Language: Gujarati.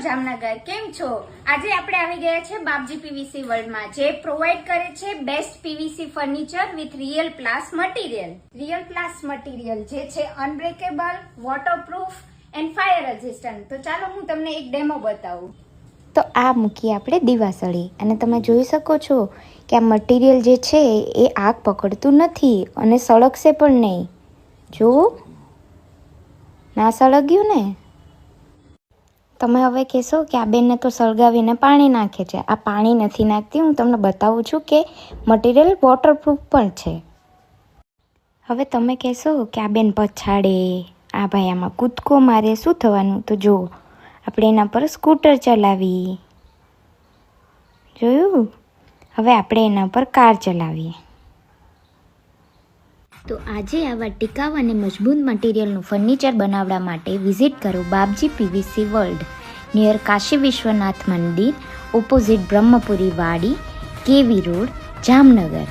જામનગર કેમ છો? આજે આપણે આવી ગયા છે બાપજી પીવીસી વર્લ્ડમાં, જે પ્રોવાઈડ કરે છે best PVC furniture with real પ્લાસ material. Real પ્લાસ material જે છે unbreakable, waterproof and fire resistant. તો ચાલો હું તમને એક ડેમો બતાવું. તો આ મૂકી આપણે દીવાસળી, અને તમે જોઈ શકો છો કે આ મટીરિયલ જે છે એ આગ પકડતું નથી અને સળગશે પણ નહીં. જુઓ, ના સળગ્યું ને. તમે હવે કહેશો કે આ બેનને તો સળગાવીને પાણી નાખે છે. આ પાણી નથી નાખતી, હું તમને બતાવું છું કે મટીરિયલ વોટરપ્રૂફ પણ છે. હવે તમે કહેશો કે આ બેન પછાડે, આ ભાઈ આમાં કૂદકો મારે, શું થવાનું? તો જુઓ, આપણે એના પર સ્કૂટર ચલાવી, જોયું? હવે આપણે એના પર કાર ચલાવીએ. તો આજે આવા ટીકાઉ અને મજબૂત મટીરિયલનું ફર્નિચર બનાવવા માટે વિઝિટ કરો Bapji PVC world, near Kashi Vishwanath મંદિર, ઓપોઝિટ બ્રહ્મપુરી વાડી, કેવી રોડ, જામનગર.